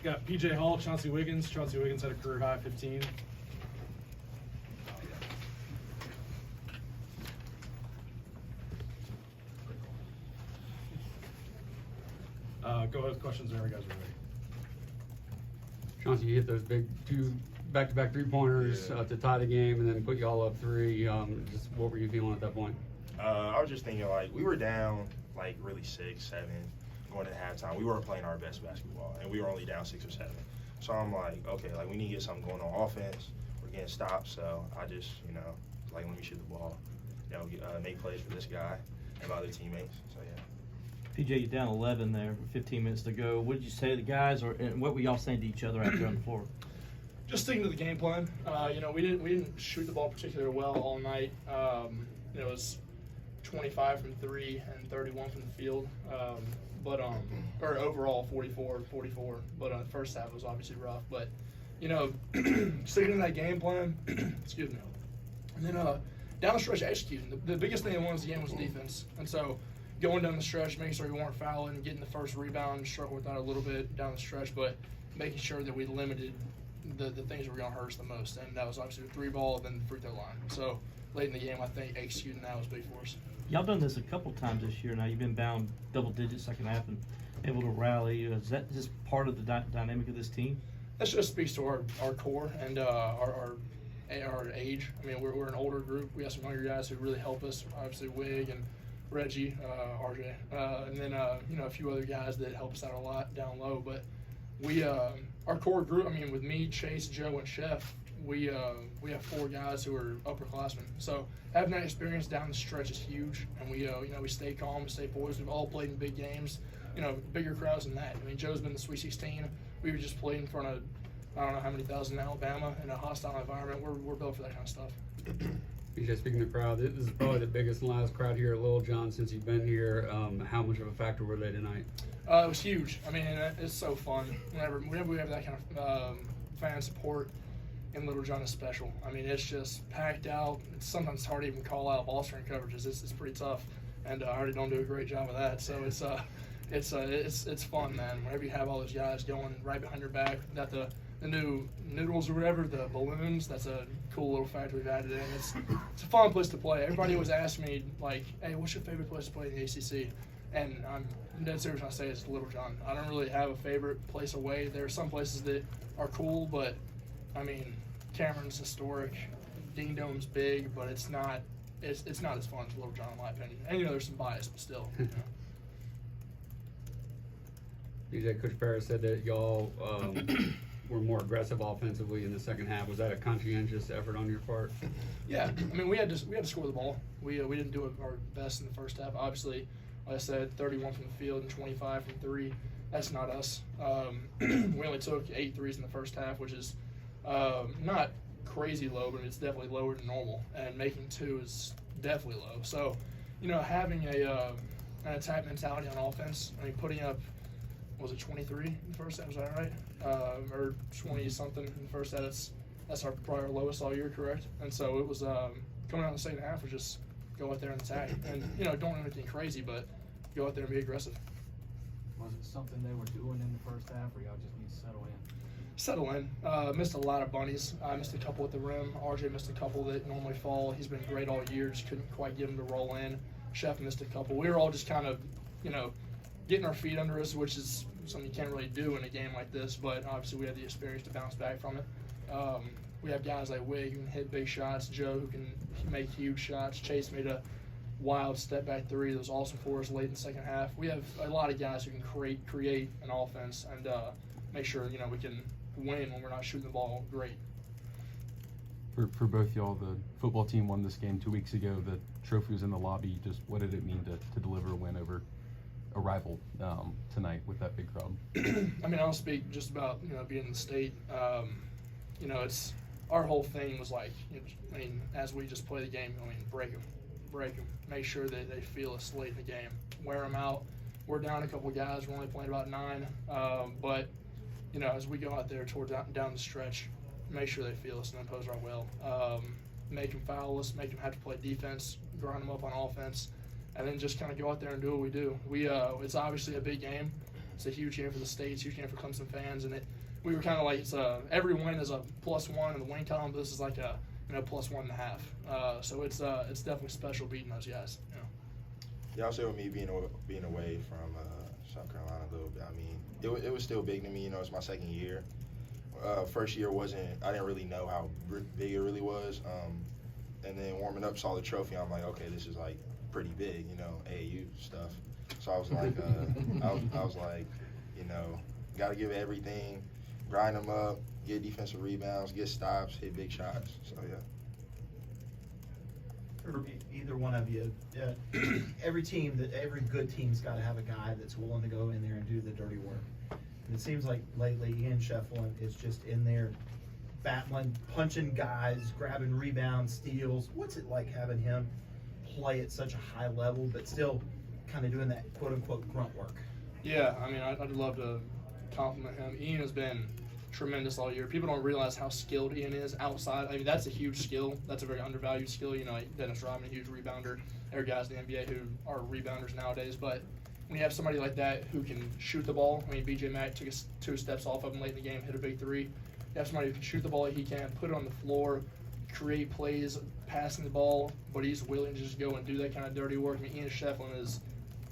Got PJ Hall, Chauncey Wiggins. Chauncey Wiggins had a career high 15. Go ahead with questions whenever you guys are ready. Chauncey, you hit those big two back-to-back three-pointers to tie the game and then put you all up three. Just what were you feeling at that point? I was just thinking, like, we were down, like, really 6, 7 going into halftime. We weren't playing our best basketball, and we were only down 6 or 7. So I'm like, okay, like, we need to get something going on offense. We're getting stopped, so I just, like, let me shoot the ball, make plays for this guy and my other teammates. So, yeah. PJ, you're down 11 there, 15 minutes to go. What did you say to the guys, and what were y'all saying to each other out there on the floor? Just sticking to the game plan. We didn't shoot the ball particularly well all night. It was 25 from 3 and 31 from the field. Or overall 44. But the first half was obviously rough. But sticking to that game plan. Excuse me. And then down the stretch, executing. The biggest thing that won us the game was defense. And so going down the stretch, making sure we weren't fouling, getting the first rebound, struggled with that a little bit down the stretch, but making sure that we limited the things that were going to hurt us the most. And that was obviously the 3-ball and then the free throw line. So late in the game, I think executing that was big for us. Y'all done this a couple times this year now. You've been down double digits second half and able to rally. Is that just part of the dynamic of this team? That just speaks to our core and our age. I mean, we're an older group. We have some younger guys who really help us. Obviously, Wig and Reggie, RJ, and then a few other guys that help us out a lot down low. But we our core group. I mean, with me, Chase, Joe, and Chef, we have 4 guys who are upperclassmen. So having that experience down the stretch is huge, and we stay calm, we stay poised. We've all played in big games, bigger crowds than that. I mean, Joe's been the Sweet 16. We would just play in front of I don't know how many thousand in Alabama in a hostile environment. We're built for that kind of stuff. PJ, speaking of the crowd, this is probably the biggest and loudest crowd here at Little John since you've been here. How much of a factor were they tonight? It was huge. I mean, it's so fun. Whenever we have that kind of fan support in Little John is special. I mean, it's just packed out. It's sometimes hard to even call out ball screen coverages. It's pretty tough, and I already don't do a great job of that. So it's fun, man. Whenever you have all those guys going right behind your back, got the new noodles or whatever, the balloons. That's a cool little factor we've added in. It's a fun place to play. Everybody always asks me, like, hey, what's your favorite place to play in the ACC? And I'm dead serious when I say it's Little John. I don't really have a favorite place away. There are some places that are cool, but, I mean, Cameron's historic. Dean Dome's big, but it's not as fun as Little John, in my opinion. And, there's some bias, but still. PJ, Coach Paris said that y'all were more aggressive offensively in the second half. Was that a conscientious effort on your part? Yeah, I mean, we had to score the ball. We didn't do our best in the first half. Obviously, like I said, 31 from the field and 25 from 3. That's not us. We only took 8 threes in the first half, which is not crazy low, but it's definitely lower than normal. And making 2 is definitely low. So, having an attack mentality on offense. I mean, putting up, was it 23 in the first half? Was that right? Or 20-something in the first half. That's probably our lowest all year, correct? And so it was coming out in the second half was just go out there and attack. And, don't do anything crazy, but go out there and be aggressive. Was it something they were doing in the first half, or y'all just need to settle in? Settle in. Missed a lot of bunnies. I missed a couple at the rim. RJ missed a couple that normally fall. He's been great all year. Just couldn't quite get him to roll in. Chef missed a couple. We were all just kind of, getting our feet under us, which is something you can't really do in a game like this, but obviously we have the experience to bounce back from it. We have guys like Wig who can hit big shots, Joe who can make huge shots, Chase made a wild step back 3 that was awesome for us late in the second half. We have a lot of guys who can create an offense and make sure we can win when we're not shooting the ball great. For both y'all, the football team won this game 2 weeks ago. The trophy was in the lobby. Just what did it mean to deliver a win over a rival tonight with that big crowd? I mean, I'll speak just about being in the state. It's our whole thing was like, as we just play the game, break them, make sure that they feel us late in the game, wear them out. We're down a couple guys. We're only playing about 9, but as we go out there down the stretch, make sure they feel us and impose our will. Make them foul us, make them have to play defense, grind them up on offense. And then just kind of go out there and do what we do. It's obviously a big game, It's a huge game for the States, huge game for Clemson fans, and we were kind of like every win is a +1 in the win column. But this is like a +1.5. So it's definitely special beating those guys. Yeah, I'll say with me being away from South Carolina a little bit. I mean, it was still big to me. It's my second year. First year I didn't really know how big it really was. And then warming up, saw the trophy. I'm like, okay, this is like pretty big, AAU stuff. So I was like, I was like, got to give it everything, grind them up, get defensive rebounds, get stops, hit big shots. So yeah. For either one of you, every good team's got to have a guy that's willing to go in there and do the dirty work. And it seems like lately Ian Shefflin is just in there battling, punching guys, grabbing rebounds, steals. What's it like having him play at such a high level, but still kind of doing that quote-unquote grunt work? Yeah, I mean, I'd love to compliment him. Ian has been tremendous all year. People don't realize how skilled Ian is outside. I mean, that's a huge skill. That's a very undervalued skill. Like Dennis Rodman, huge rebounder. There are guys in the NBA who are rebounders nowadays. But when you have somebody like that who can shoot the ball, I mean, B.J. Mack took 2 steps off of him late in the game, hit a big 3. You have somebody who can shoot the ball like he can, put it on the floor, create plays, passing the ball, but he's willing to just go and do that kind of dirty work. I mean, Ian Shefflin is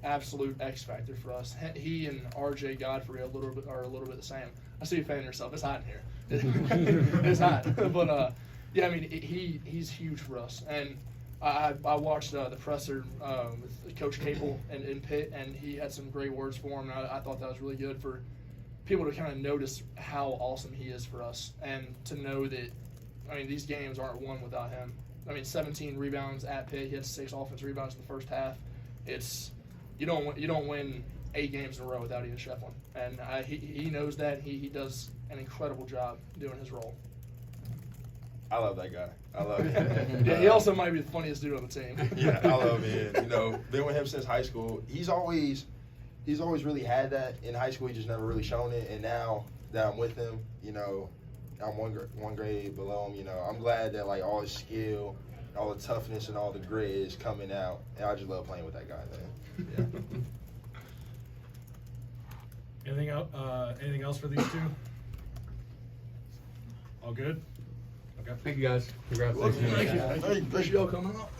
absolute X factor for us. He and R.J. Godfrey are a little bit the same. I see you fanning yourself. It's hot in here. It's hot. But yeah, I mean, he's huge for us. And I watched the presser with Coach Capel in Pitt, and he had some great words for him. And I thought that was really good for people to kind of notice how awesome he is for us, and to know that, I mean, these games aren't won without him. I mean, 17 rebounds at Pitt. He had 6 offensive rebounds in the first half. You don't win 8 games in a row without Ian Shefflin, and he knows that. He does an incredible job doing his role. I love that guy. I love him. Yeah, he also might be the funniest dude on the team. Yeah, I love him. Been with him since high school. He's always really had that in high school. He just never really shown it. And now that I'm with him, I'm one grade below him. I'm glad that like all his skill, all the toughness, and all the grit is coming out. And I just love playing with that guy, man. Yeah. Anything else for these two? All good? Okay. Thank you guys. Congratulations. Thank you. Appreciate y'all coming up.